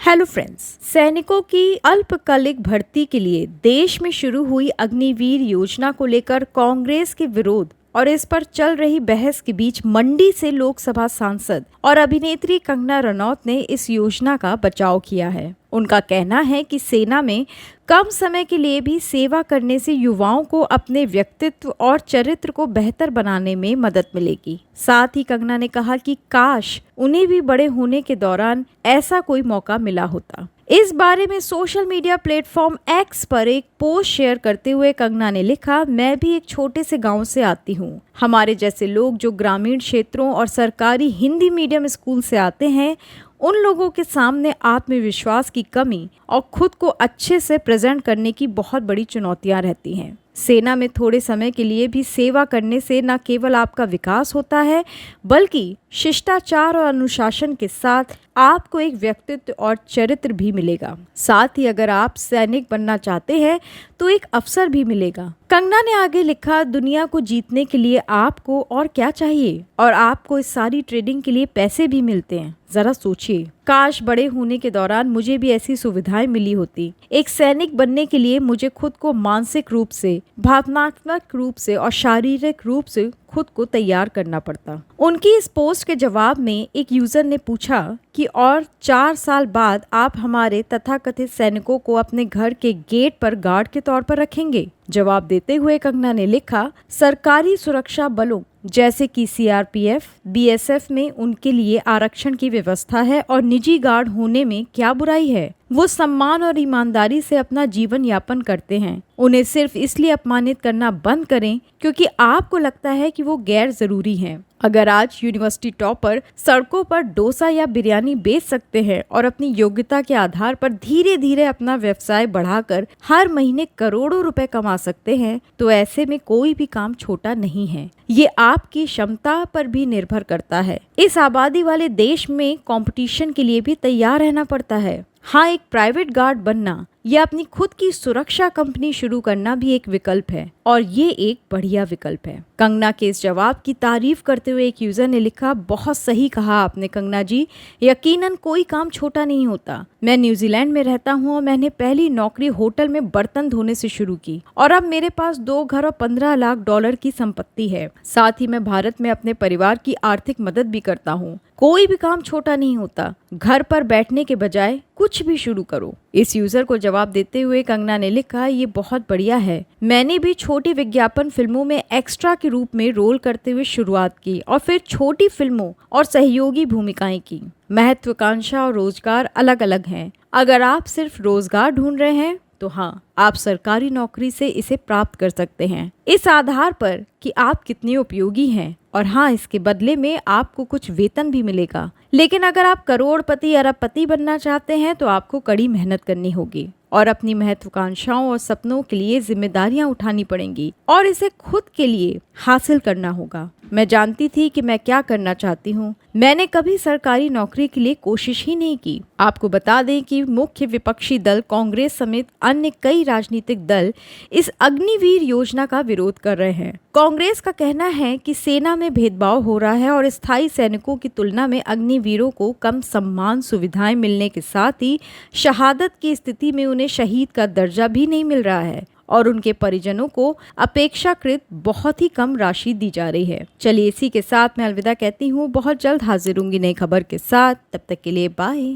Hello friends, सैनिकों की अल्पकालिक भर्ती के लिए देश में शुरू हुई अग्निवीर योजना को लेकर कांग्रेस के विरोध और इस पर चल रही बहस के बीच मंडी से लोकसभा सांसद और अभिनेत्री कंगना रनौत ने इस योजना का बचाव किया है। उनका कहना है कि सेना में कम समय के लिए भी सेवा करने से युवाओं को अपने व्यक्तित्व और चरित्र को बेहतर बनाने में मदद मिलेगी। साथ ही कंगना ने कहा कि काश उन्हें भी बड़े होने के दौरान ऐसा कोई मौका मिला होता। इस बारे में सोशल मीडिया प्लेटफॉर्म एक्स पर एक पोस्ट शेयर करते हुए कंगना ने लिखा, मैं भी एक छोटे से गांव से आती हूँ। हमारे जैसे लोग जो ग्रामीण क्षेत्रों और सरकारी हिंदी मीडियम स्कूल से आते हैं, उन लोगों के सामने आत्मविश्वास की कमी और खुद को अच्छे से प्रेजेंट करने की बहुत बड़ी चुनौतियां रहती हैं। सेना में थोड़े समय के लिए भी सेवा करने से न केवल आपका विकास होता है, बल्कि शिष्टाचार और अनुशासन के साथ आपको एक व्यक्तित्व और चरित्र भी मिलेगा। साथ ही अगर आप सैनिक बनना चाहते हैं तो एक अवसर भी मिलेगा। कंगना ने आगे लिखा, दुनिया को जीतने के लिए आपको और क्या चाहिए, और आपको इस सारी ट्रेनिंग के लिए पैसे भी मिलते हैं। जरा सोचिए, काश बड़े होने के दौरान मुझे भी ऐसी सुविधाएं मिली होती। एक सैनिक बनने के लिए मुझे खुद को मानसिक रूप से, भावनात्मक रूप से और शारीरिक रूप से खुद को तैयार करना पड़ता। उनकी इस पोस्ट के जवाब में एक यूजर ने पूछा कि और 4 साल बाद आप हमारे तथाकथित सैनिकों को अपने घर के गेट पर गार्ड के तौर पर रखेंगे। जवाब देते हुए कंगना ने लिखा, सरकारी सुरक्षा बलों जैसे कि सीआरपीएफ, बीएसएफ में उनके लिए आरक्षण की व्यवस्था है और निजी गार्ड होने में क्या बुराई है। वो सम्मान और ईमानदारी से अपना जीवन यापन करते हैं। उन्हें सिर्फ इसलिए अपमानित करना बंद करें क्योंकि आपको लगता है कि वो गैर जरूरी हैं। अगर आज यूनिवर्सिटी टॉपर सड़कों पर डोसा या बिरयानी बेच सकते हैं और अपनी योग्यता के आधार पर धीरे धीरे अपना व्यवसाय बढ़ाकर हर महीने करोड़ों रुपए कमा सकते हैं, तो ऐसे में कोई भी काम छोटा नहीं है। ये आपकी क्षमता पर भी निर्भर करता है। इस आबादी वाले देश में कंपटीशन के लिए भी तैयार रहना पड़ता है। हाँ, एक प्राइवेट गार्ड बनना या अपनी खुद की सुरक्षा कंपनी शुरू करना भी एक विकल्प है, और ये एक बढ़िया विकल्प है। कंगना के इस जवाब की तारीफ करते हुए एक यूजर ने लिखा, बहुत सही कहा आपने कंगना जी, यकीनन कोई काम छोटा नहीं होता। मैं न्यूजीलैंड में रहता हूँ और मैंने पहली नौकरी होटल में बर्तन धोने से शुरू की और अब मेरे पास 2 घर और 15 लाख डॉलर की संपत्ति है। साथ ही मैं भारत में अपने परिवार की आर्थिक मदद भी करता हूँ। कोई भी काम छोटा नहीं होता। घर पर बैठने के बजाय कुछ भी शुरू करो। इस यूजर को जवाब देते हुए कंगना ने लिखा, ये बहुत बढ़िया है। मैंने भी छोटी विज्ञापन फिल्मों में एक्स्ट्रा के रूप में रोल करते हुए शुरुआत की और फिर छोटी फिल्मों और सहयोगी भूमिकाएं की। महत्वाकांक्षा और रोजगार अलग अलग हैं। अगर आप सिर्फ रोजगार ढूंढ रहे हैं तो हाँ, आप सरकारी नौकरी से इसे प्राप्त कर सकते हैं, इस आधार पर कि आप कितने उपयोगी हैं, और हाँ, इसके बदले में आपको कुछ वेतन भी मिलेगा। लेकिन अगर आप करोड़पति अरबपति बनना चाहते हैं तो आपको कड़ी मेहनत करनी होगी और अपनी महत्वाकांक्षाओं और सपनों के लिए जिम्मेदारियां उठानी पड़ेंगी और इसे खुद के लिए हासिल करना होगा। मैं जानती थी कि मैं क्या करना चाहती हूँ। मैंने कभी सरकारी नौकरी के लिए कोशिश ही नहीं की। आपको बता दें कि मुख्य विपक्षी दल कांग्रेस समेत अन्य कई राजनीतिक दल इस अग्निवीर योजना का विरोध कर रहे हैं। कांग्रेस का कहना है कि सेना में भेदभाव हो रहा है और स्थायी सैनिकों की तुलना में अग्निवीरों को कम सम्मान सुविधाएं मिलने के साथ ही शहादत की स्थिति में उन्हें शहीद का दर्जा भी नहीं मिल रहा है और उनके परिजनों को अपेक्षाकृत बहुत ही कम राशि दी जा रही है। चलिए, इसी के साथ मैं अलविदा कहती हूँ। बहुत जल्द हाजिर होंगी नई खबर के साथ। तब तक के लिए बाय।